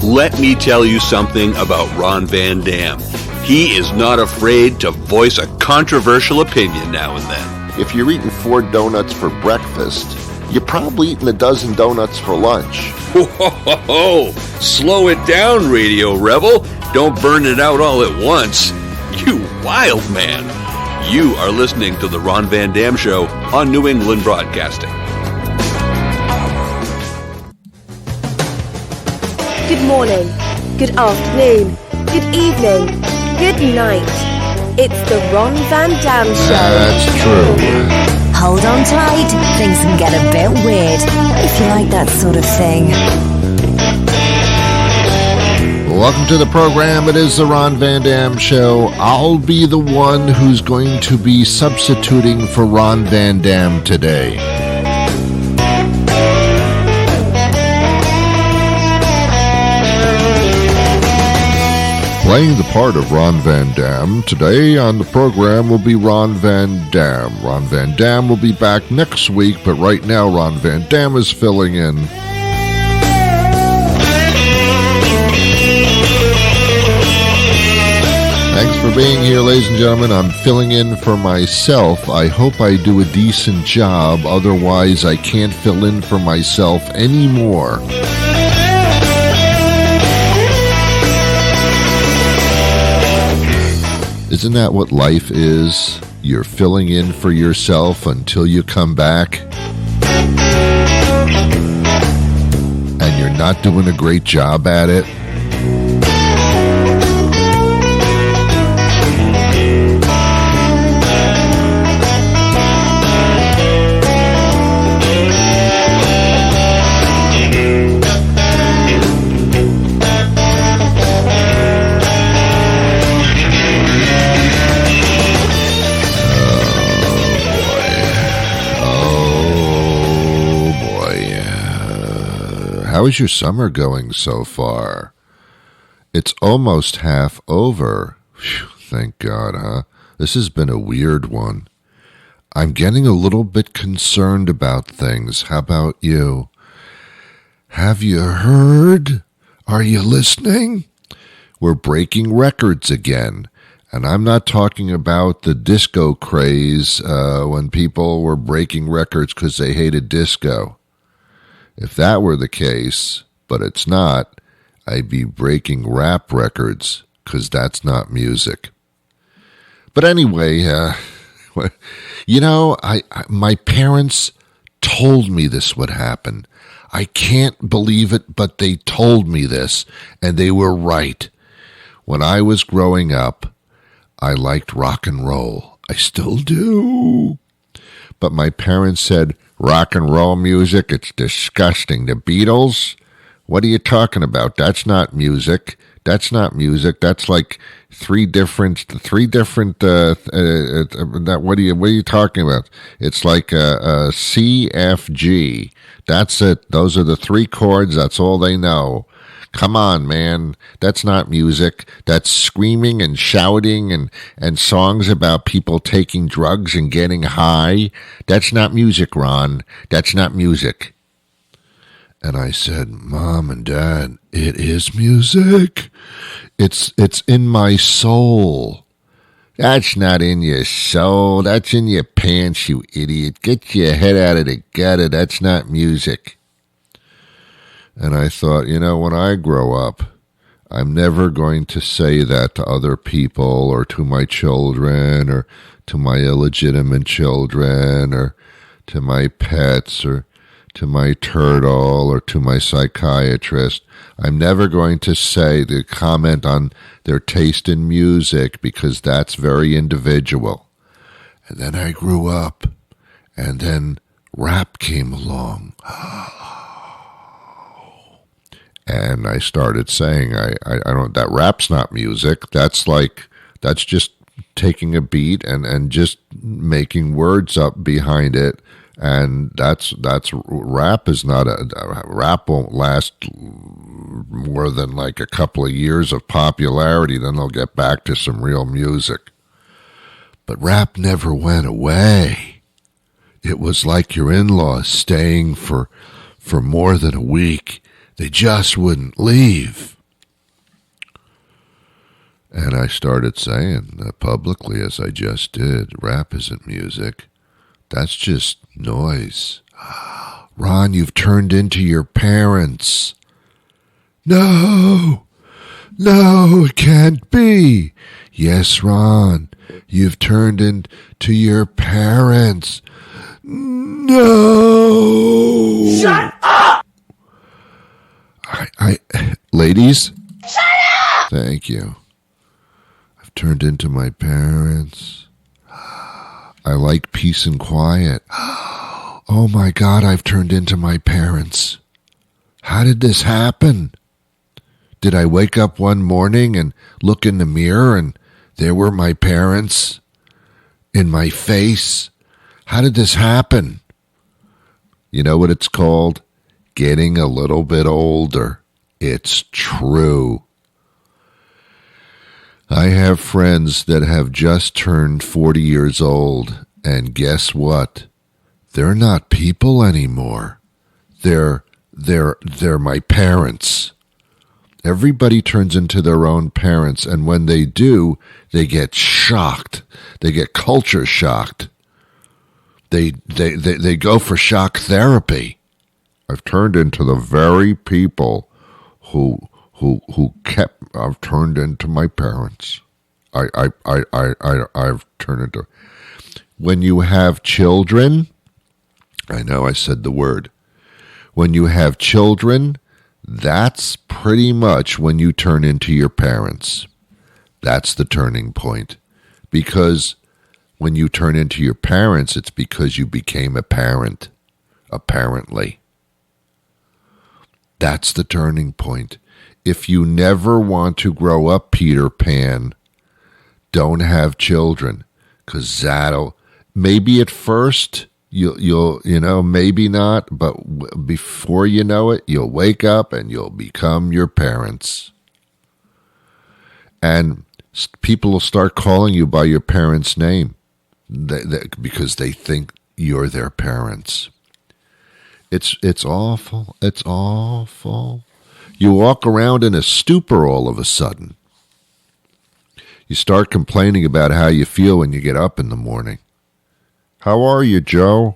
Let me tell you something about Ron Van Dam. He is not afraid to voice a controversial opinion now and then. If you're eating 4 donuts for breakfast, you're probably eating a dozen donuts for lunch. Whoa, slow it down, Radio Rebel. Don't burn it out all at once. You wild man. You are listening to The Ron Van Dam Show on New England Broadcasting. Good morning, good afternoon, good evening, good night. It's the Ron Van Dam Show. That's true. Hold on tight, things can get a bit weird, if you like that sort of thing. Welcome to the program. It is the Ron Van Dam Show. I'll be the one who's going to be substituting for Ron Van Dam today. Playing the part of Ron Van Dam, today on the program will be Ron Van Dam. Ron Van Dam will be back next week, but right now Ron Van Dam is filling in. Thanks for being here, ladies and gentlemen. I'm filling in for myself. I hope I do a decent job, otherwise I can't fill in for myself anymore. Isn't that what life is? You're filling in for yourself until you come back. And you're not doing a great job at it. How is your summer going so far? It's almost half over. Whew, thank God, huh? This has been a weird one. I'm getting a little bit concerned about things. How about you? Have you heard? Are you listening? We're breaking records again. And I'm not talking about the disco craze when people were breaking records because they hated disco. If that were the case, but it's not, I'd be breaking rap records, because that's not music. But anyway, you know, my parents told me this would happen. I can't believe it, but they told me this, and they were right. When I was growing up, I liked rock and roll. I still do. But my parents said, rock and roll music, it's disgusting. The Beatles? What are you talking about? That's not music. That's not music. That's like three different, what are you talking about? It's like a C, F, G. That's it. Those are the 3 chords. That's all they know. Come on, man. That's not music. That's screaming and shouting and songs about people taking drugs and getting high. That's not music, Ron. That's not music. And I said, Mom and Dad, it is music. It's in my soul. That's not in your soul. That's in your pants, you idiot. Get your head out of the gutter. That's not music. And I thought, you know, when I grow up, I'm never going to say that to other people or to my children or to my illegitimate children or to my pets or to my turtle or to my psychiatrist. I'm never going to comment on their taste in music because that's very individual. And then I grew up, and then rap came along. And I started saying, I don't, that rap's not music. That's just taking a beat and just making words up behind it. And that's rap is not rap won't last more than like a couple of years of popularity. Then they'll get back to some real music. But rap never went away. It was like your in-laws staying for more than a week. They just wouldn't leave. And I started saying publicly, as I just did, rap isn't music. That's just noise. Ron, you've turned into your parents. No, it can't be. Yes, Ron, you've turned into your parents. No. Shut up! Ladies? Shut up! Thank you. I've turned into my parents. I like peace and quiet. Oh my God, I've turned into my parents. How did this happen? Did I wake up one morning and look in the mirror and there were my parents in my face? How did this happen? You know what it's called? Getting a little bit older. It's true. I have friends that have just turned 40 years old, and guess what? They're not people anymore. They're my parents. Everybody turns into their own parents, and when they do, they get shocked. They get culture shocked. They go for shock therapy. I've turned into the very people I've turned into my parents. I've turned into. When you have children, I know I said the word. When you have children, that's pretty much when you turn into your parents. That's the turning point. Because when you turn into your parents, it's because you became a parent, apparently. That's the turning point. If you never want to grow up, Peter Pan, don't have children, because that'll, maybe at first you'll maybe not, but before you know it, you'll wake up and you'll become your parents. And people will start calling you by your parents' name because they think you're their parents. It's awful. It's awful. You walk around in a stupor all of a sudden. You start complaining about how you feel when you get up in the morning. How are you, Joe?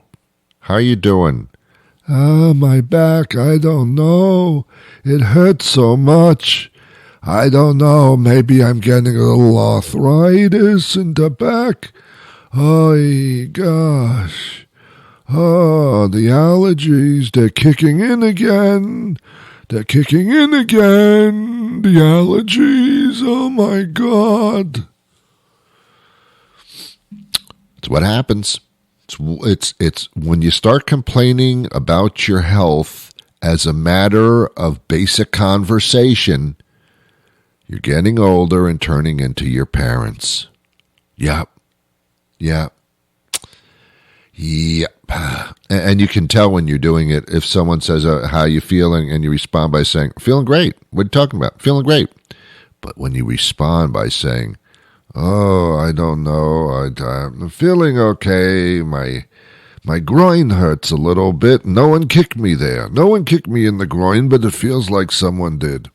How you doing? My back, I don't know. It hurts so much. I don't know. Maybe I'm getting a little arthritis in the back. Oh, gosh. Oh, the allergies, they're kicking in again. They're kicking in again. The allergies, oh my God. It's what happens. It's when you start complaining about your health as a matter of basic conversation, you're getting older and turning into your parents. Yep. And you can tell when you're doing it. If someone says, how you feeling? And you respond by saying, feeling great. What are you talking about? Feeling great. But when you respond by saying, oh, I don't know. I'm feeling okay. My groin hurts a little bit. No one kicked me there. No one kicked me in the groin, but it feels like someone did.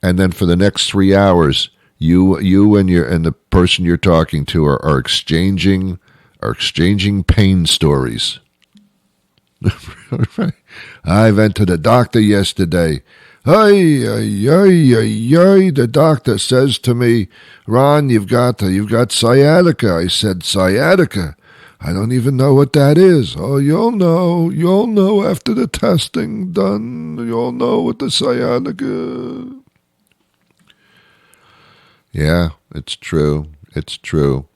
And then for the next 3 hours, you and the person you're talking to are exchanging pain stories. I went to the doctor yesterday. The doctor says to me, Ron, you've got sciatica. I said, sciatica? I don't even know what that is. Oh, you'll know after the testing done. You'll know what the sciatica. Yeah, it's true. It's true.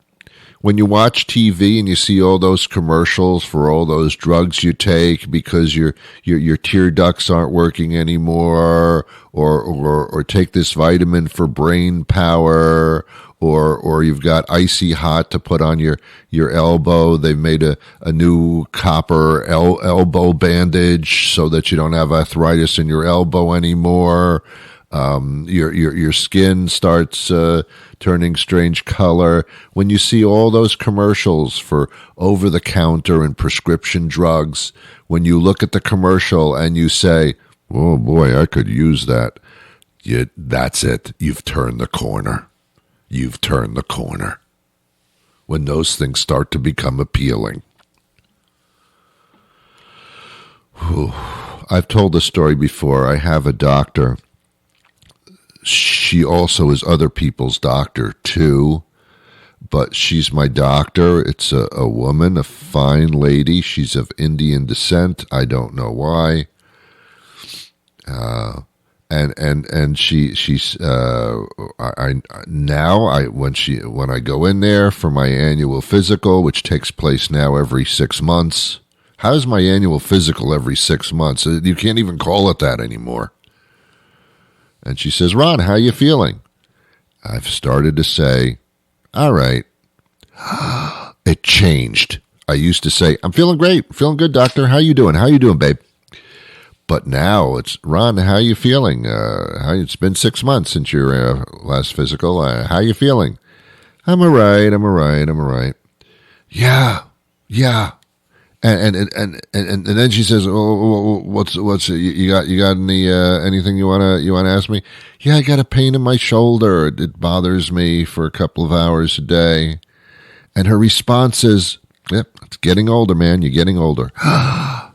When you watch TV and you see all those commercials for all those drugs you take because your tear ducts aren't working anymore, or take this vitamin for brain power, or you've got icy hot to put on your elbow. They've made a new copper elbow bandage so that you don't have arthritis in your elbow anymore. Your skin starts turning strange color. When you see all those commercials for over-the-counter and prescription drugs, when you look at the commercial and you say, oh boy, I could use that. That's it. You've turned the corner. You've turned the corner. When those things start to become appealing. Whew. I've told this story before. I have a doctor. She also is other people's doctor, too. But she's my doctor. It's a woman, a fine lady. She's of Indian descent. I don't know why. And she's when I go in there for my annual physical, which takes place now every 6 months. How's my annual physical every 6 months? You can't even call it that anymore. And she says, Ron, how you feeling? I've started to say, all right. It changed. I used to say, I'm feeling great. Feeling good, doctor. How you doing? How you doing, babe? But now it's, Ron, how you feeling? It's been 6 months since your last physical. How you feeling? I'm all right. Yeah. And then she says, "Oh, what's you got any anything you wanna ask me?" Yeah, I got a pain in my shoulder. It bothers me for a couple of hours a day. And her response is, "Yep, it's getting older, man. You're getting older."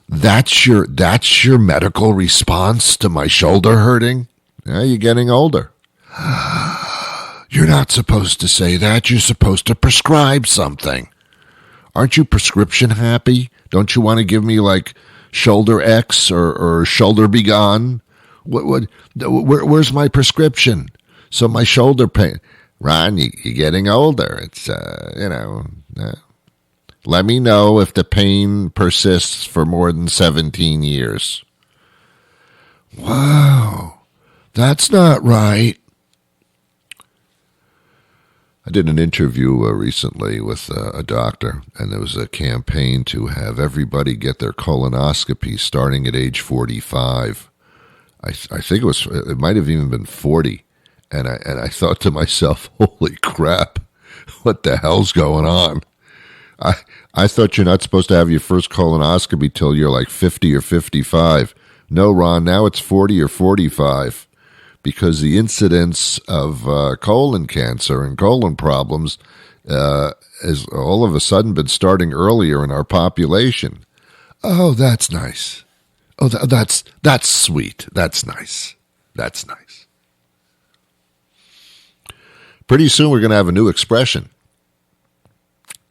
That's your medical response to my shoulder hurting? Yeah, you're getting older. You're not supposed to say that. You're supposed to prescribe something. Aren't you prescription happy? Don't you want to give me like shoulder X or shoulder be gone? Where's my prescription? So my shoulder pain. Ron, you're getting older. It's, let me know if the pain persists for more than 17 years. Wow, that's not right. I did an interview recently with a doctor, and there was a campaign to have everybody get their colonoscopy starting at age 45. I think it might have even been 40. And I thought to myself, holy crap, what the hell's going on? I thought you're not supposed to have your first colonoscopy till you're like 50 or 55. No, Ron, now it's 40 or 45. Because the incidence of colon cancer and colon problems has all of a sudden been starting earlier in our population. Oh, that's nice. Oh, that's sweet. That's nice. That's nice. Pretty soon we're going to have a new expression.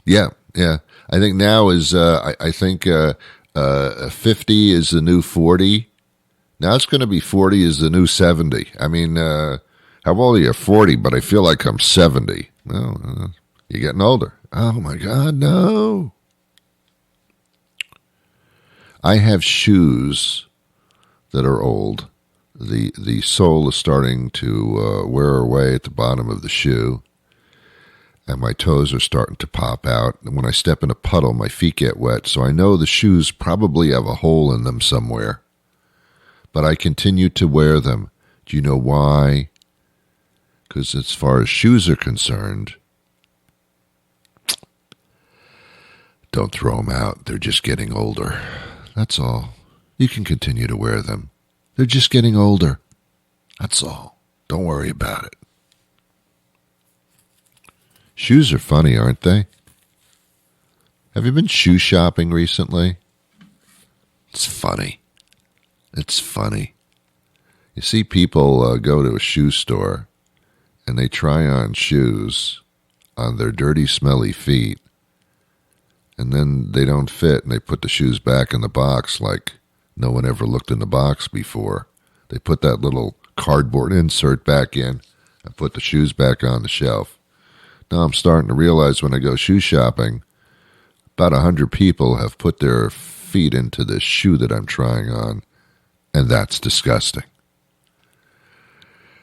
Yeah. I think now is, I think 50 is the new 40. Now it's going to be 40 is the new 70. I mean, how old are you? 40, but I feel like I'm 70. Well, you're getting older. Oh, my God, no. I have shoes that are old. The sole is starting to wear away at the bottom of the shoe, and my toes are starting to pop out. And when I step in a puddle, my feet get wet, so I know the shoes probably have a hole in them somewhere. But I continue to wear them. Do you know why? Because as far as shoes are concerned, don't throw them out. They're just getting older. That's all. You can continue to wear them. They're just getting older. That's all. Don't worry about it. Shoes are funny, aren't they? Have you been shoe shopping recently? It's funny. It's funny. You see people go to a shoe store and they try on shoes on their dirty, smelly feet, and then they don't fit and they put the shoes back in the box like no one ever looked in the box before. They put that little cardboard insert back in and put the shoes back on the shelf. Now I'm starting to realize when I go shoe shopping, about 100 people have put their feet into this shoe that I'm trying on. And that's disgusting.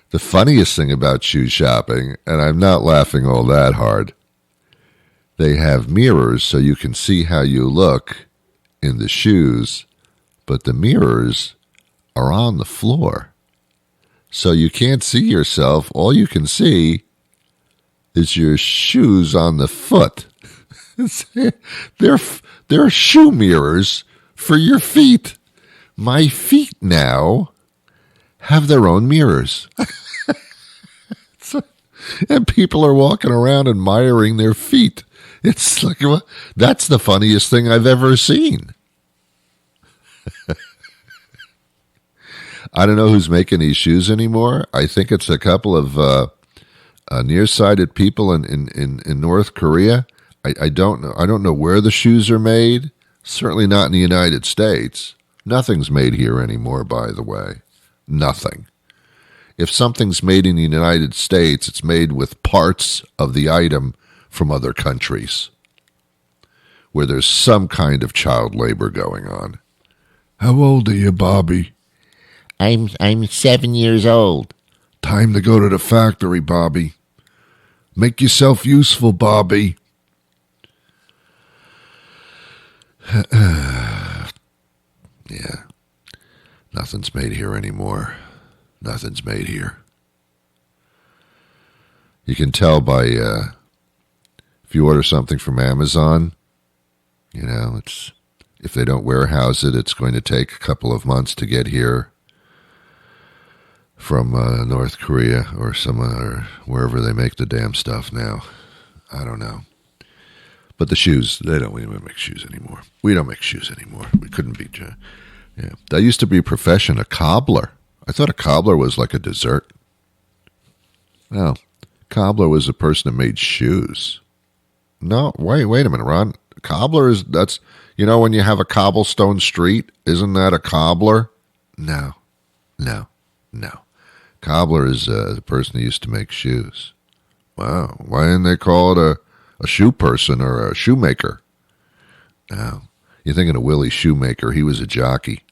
The funniest thing about shoe shopping, and I'm not laughing all that hard, they have mirrors so you can see how you look in the shoes, but the mirrors are on the floor. So you can't see yourself. All you can see is your shoes on the foot. They're shoe mirrors for your feet. My feet now have their own mirrors. And people are walking around admiring their feet. It's like, well, that's the funniest thing I've ever seen. I don't know who's making these shoes anymore. I think it's a couple of nearsighted people in North Korea. I don't know. I don't know where the shoes are made. Certainly not in the United States. Nothing's made here anymore, by the way. Nothing. If something's made in the United States, it's made with parts of the item from other countries where there's some kind of child labor going on. How old are you, Bobby? I'm 7 years old. Time to go to the factory, Bobby. Make yourself useful, Bobby. Yeah. Nothing's made here anymore. Nothing's made here. You can tell by if you order something from Amazon, it's if they don't warehouse it, it's going to take a couple of months to get here from North Korea or wherever they make the damn stuff now. I don't know. But the shoes, we don't make shoes anymore. We don't make shoes anymore. We couldn't be. Yeah, that used to be a profession, a cobbler. I thought a cobbler was like a dessert. No, cobbler was a person that made shoes. No, wait a minute, Ron. Cobbler that's when you have a cobblestone street, isn't that a cobbler? No. Cobbler is the person who used to make shoes. Wow, why didn't they call it a shoe person or a shoemaker? No, you're thinking of Willie Shoemaker. He was a jockey.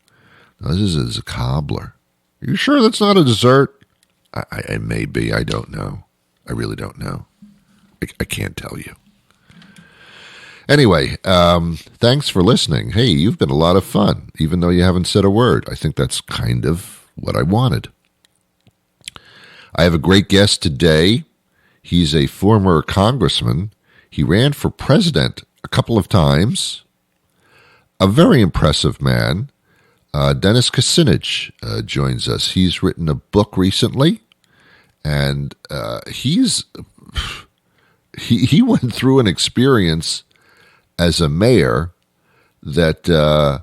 No, this is a cobbler. Are you sure that's not a dessert? I may be. I don't know. I really don't know. I can't tell you. Anyway, thanks for listening. Hey, you've been a lot of fun, even though you haven't said a word. I think that's kind of what I wanted. I have a great guest today. He's a former congressman. He ran for president a couple of times. A very impressive man. Dennis Kucinich joins us. He's written a book recently, and he went through an experience as a mayor that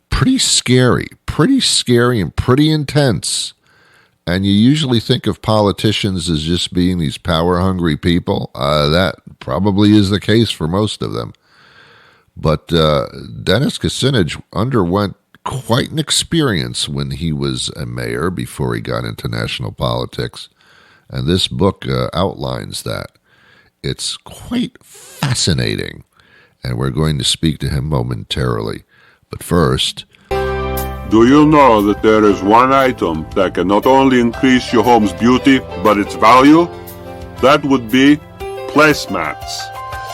pretty scary and pretty intense. And you usually think of politicians as just being these power-hungry people. That probably is the case for most of them. But Dennis Kucinich underwent quite an experience when he was a mayor before he got into national politics. And this book outlines that. It's quite fascinating. And we're going to speak to him momentarily. But first, do you know that there is one item that can not only increase your home's beauty, but its value? That would be placemats.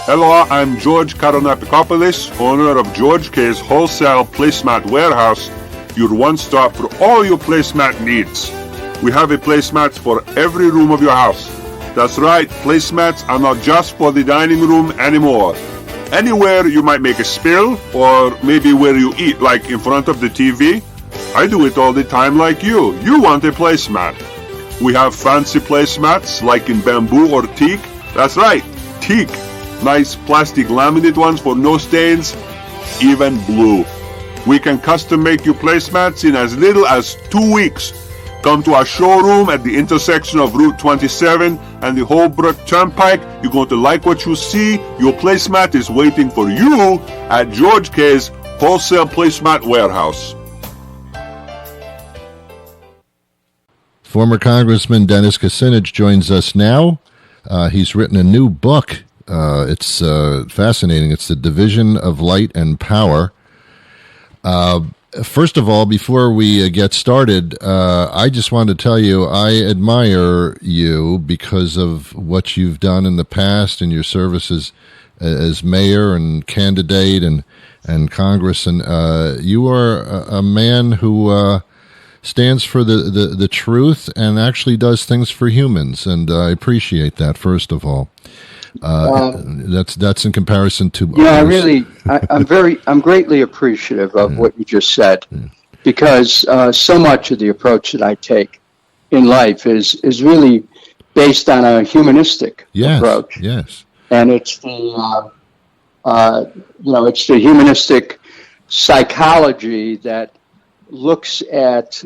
Hello, I'm George Karonapikopoulos, owner of George K's Wholesale Placemat Warehouse, your one-stop for all your placemat needs. We have a placemat for every room of your house. That's right, placemats are not just for the dining room anymore. Anywhere you might make a spill, or maybe where you eat, like in front of the TV. I do it all the time like you. You want a placemat. We have fancy placemats, like in bamboo or teak. That's right, teak. Nice plastic laminate ones for no stains, even blue. We can custom make you placemats in as little as 2 weeks. Come to our showroom at the intersection of Route 27 and the Holbrook Turnpike. You're going to like what you see. Your placemat is waiting for you at George K's Wholesale Placemat Warehouse. former Congressman Dennis Kucinich joins us now. He's written a new book. It's fascinating. It's The Division of Light and Power. First of all, before we get started, I just wanted to tell you I admire you because of what you've done in the past and your services as mayor and candidate and Congress. And you are a man who stands for the truth and actually does things for humans. And I appreciate that, first of all. That's in comparison to others. I'm greatly appreciative of what you just said, because so much of the approach that I take in life is really based on a humanistic approach. Yes. And it's the it's the humanistic psychology that looks at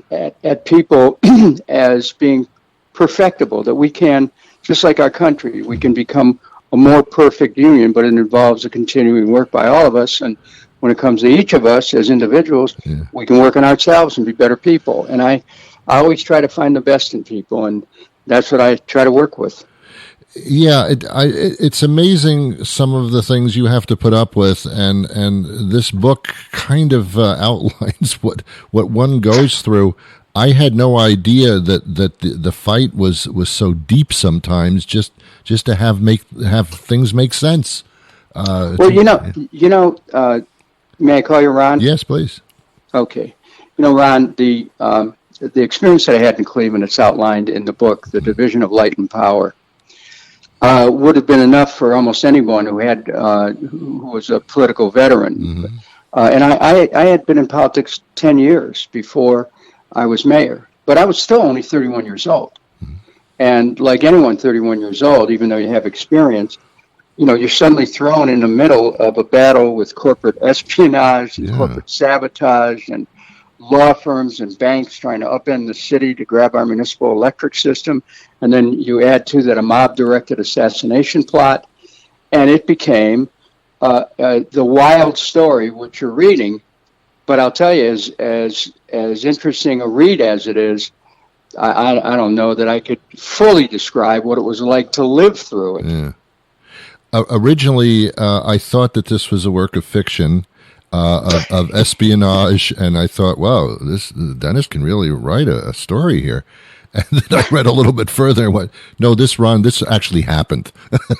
people as being perfectible, that we can, just like our country, we can become a more perfect union, but it involves a continuing work by all of us. And when it comes to each of us as individuals, we can work on ourselves and be better people. And I always try to find the best in people, and that's what I try to work with. Yeah, it's amazing some of the things you have to put up with, and this book kind of outlines what one goes through. I had no idea that the fight was so deep sometimes, just to have things make sense. Well, may I call you Ron? Yes, please. Okay. Ron, the experience that I had in Cleveland, it's outlined in the book, The Division of Light and Power, would have been enough for almost anyone who was a political veteran. Mm-hmm. And I had been in politics 10 years before I was mayor, but I was still only 31 years old. Mm-hmm. And like anyone 31 years old, even though you have experience, you're suddenly thrown in the middle of a battle with corporate espionage and corporate sabotage and law firms and banks trying to upend the city to grab our municipal electric system. And then you add to that a mob-directed assassination plot. And it became the wild story, which you're reading. But I'll tell you, as interesting a read as it is, I don't know that I could fully describe what it was like to live through it. Yeah. Originally, I thought that this was a work of fiction, of espionage, and I thought, wow, Dennis can really write a story here. And then I read a little bit further and went, no, this actually happened.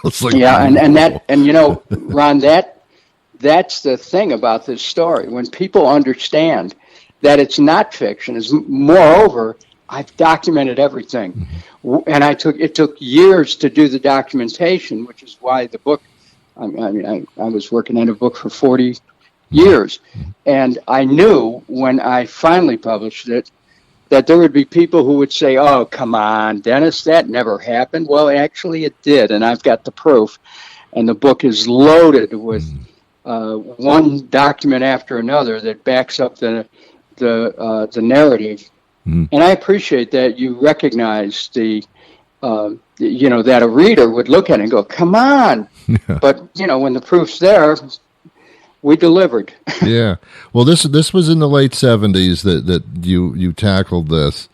It's like, Ron, that's the thing about this story. When people understand that it's not fiction, moreover, I've documented everything. Mm-hmm. And it took years to do the documentation, which is why the book, I was working on a book for 40 years. Mm-hmm. And I knew when I finally published it that there would be people who would say, oh, come on, Dennis, that never happened. Well, actually it did, and I've got the proof. And the book is loaded with one document after another that backs up the narrative. Mm. And I appreciate that you recognize that a reader would look at it and go, come on. Yeah. But, when the proof's there, we delivered. Yeah. Well, this was in the late 70s that you tackled this.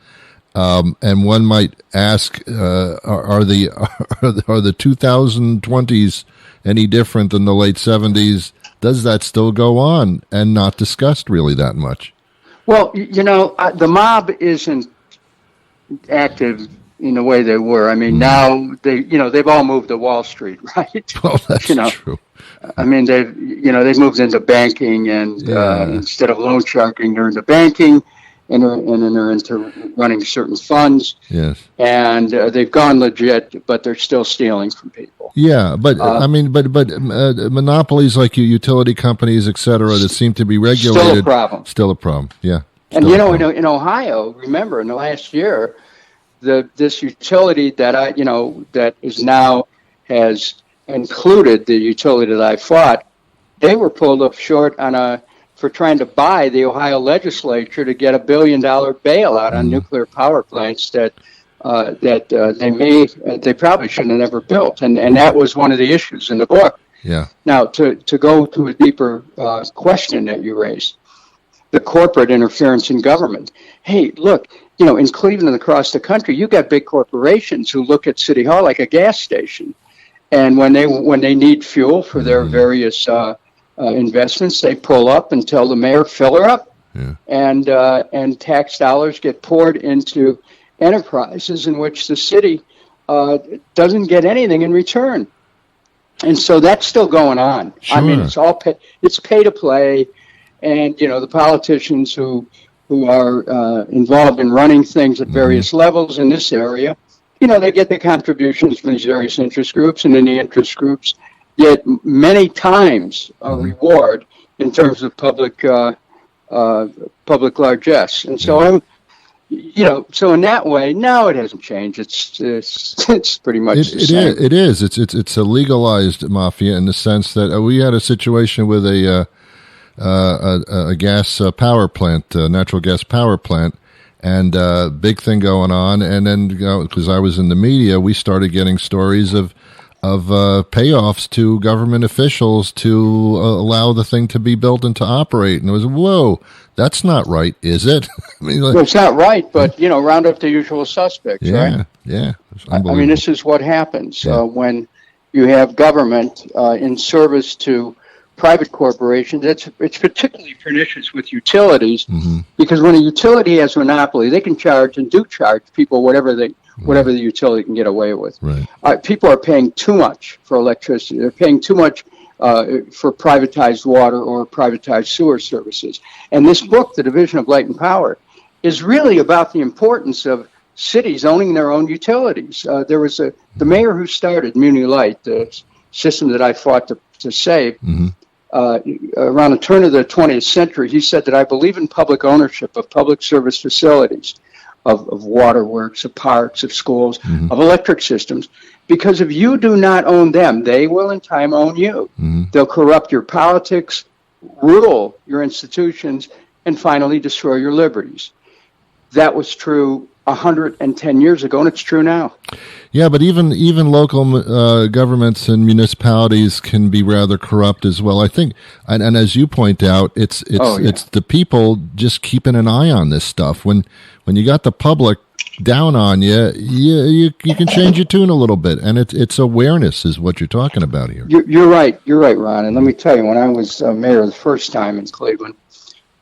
And one might ask, are the 2020s any different than the late 70s? Does that still go on and not discussed really that much? Well, the mob isn't active in the way they were. I mean, now they've all moved to Wall Street, right? Well, that's true. I mean, they've moved into banking, and instead of loan sharking, they're into banking, and then they're into running certain funds. Yes. And they've gone legit, but they're still stealing from people. Yeah, but monopolies like utility companies, et cetera, that seem to be regulated. Still a problem. Still a problem. Yeah. And in Ohio, remember in the last year, this utility that is now has included the utility that I fought, they were pulled up short for trying to buy the Ohio legislature to get $1 billion bailout on nuclear power plants that they probably shouldn't have ever built, and that was one of the issues in the book. Yeah. Now to go to a deeper question that you raised, the corporate interference in government. Hey, look, in Cleveland and across the country, you got big corporations who look at City Hall like a gas station, and when they need fuel for their various investments, they pull up and tell the mayor, fill her up, and tax dollars get poured into enterprises in which the city doesn't get anything in return, and so that's still going on. Sure. I mean, it's pay to play, and the politicians who are involved in running things at various levels in this area, they get the contributions from these various interest groups, and then the interest groups get many times a reward in terms of public largesse. And so So in that way, no, it hasn't changed. It's pretty much the same. It is. It's a legalized mafia in the sense that we had a situation with a gas power plant, natural gas power plant, and big thing going on. And then, because I was in the media, we started getting stories of payoffs to government officials to allow the thing to be built and to operate. And it was, whoa, that's not right, is it? I mean, well, it's not right, but, round up the usual suspects, right? Yeah. I mean, this is what happens when you have government in service to private corporations. It's particularly pernicious with utilities because when a utility has a monopoly, they can charge and do charge people whatever the utility can get away with. Right. People are paying too much for electricity. They're paying too much for privatized water or privatized sewer services. And this book, The Division of Light and Power, is really about the importance of cities owning their own utilities. There was the mayor who started Muni Light, the system that I fought to save. Around the turn of the 20th century, he said that I believe in public ownership of public service facilities, of waterworks, of parks, of schools, of electric systems, because if you do not own them, they will in time own you. They'll corrupt your politics, rule your institutions, and finally destroy your liberties. That was true 110 years ago, and it's true now. Yeah, but even local governments and municipalities can be rather corrupt as well. I think, and as you point out, it's the people just keeping an eye on this stuff. When you got the public down on you can change your tune a little bit, and it's awareness is what you're talking about here. You're right, Ron. And let me tell you, when I was mayor the first time in Cleveland,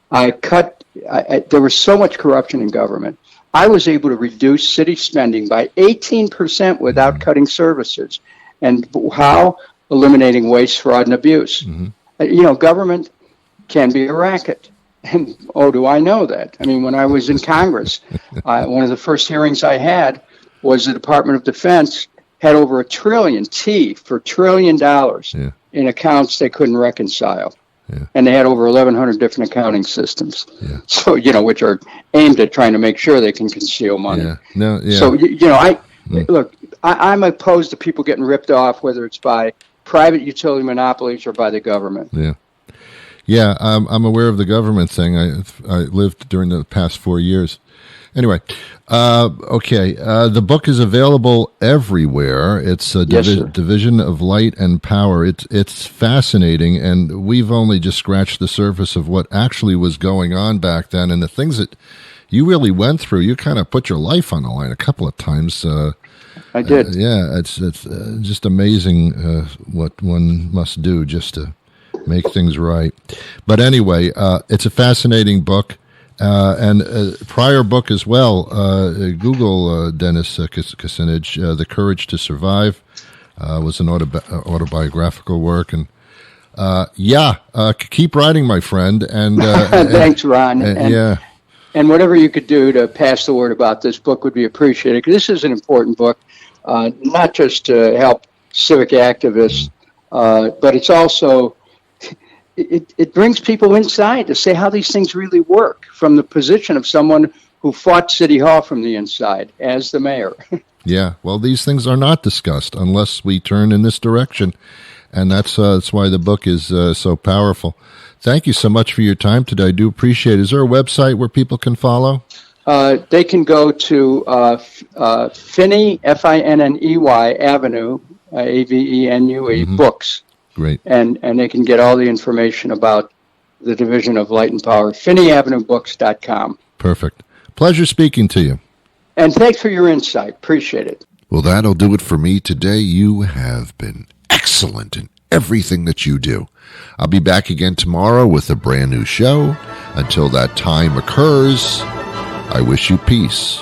there was so much corruption in government. I was able to reduce city spending by 18% without cutting services. And how? Eliminating waste, fraud, and abuse. Government can be a racket. And, do I know that? I mean, when I was in Congress, one of the first hearings I had was the Department of Defense had over $1 trillion in accounts they couldn't reconcile. And they had over 1,100 different accounting systems. So, which are aimed at trying to make sure they can conceal money. So, look, I'm opposed to people getting ripped off, whether it's by private utility monopolies or by the government. Yeah, I'm aware of the government thing. I lived during the past 4 years. Anyway, the book is available everywhere. It's a Division of Light and Power. It's fascinating, and we've only just scratched the surface of what actually was going on back then, and the things that you really went through. You kind of put your life on the line a couple of times. I did. It's just amazing what one must do just to make things right. But anyway, it's a fascinating book. And prior book as well, Google Dennis Kucinich, The Courage to Survive, was an autobiographical work. And keep writing, my friend. And thanks, Ron. And whatever you could do to pass the word about this book would be appreciated. This is an important book, not just to help civic activists, but it's also... It brings people inside to say how these things really work from the position of someone who fought City Hall from the inside as the mayor. Yeah, well, these things are not discussed unless we turn in this direction, and that's why the book is so powerful. Thank you so much for your time today. I do appreciate it. Is there a website where people can follow? They can go to Finney, Finney Avenue, Avenue, books. Great. And they can get all the information about the Division of Light and Power, FinneyAvenueBooks.com. Perfect. Pleasure speaking to you. And thanks for your insight. Appreciate it. Well, that'll do it for me today. You have been excellent in everything that you do. I'll be back again tomorrow with a brand new show. Until that time occurs, I wish you peace.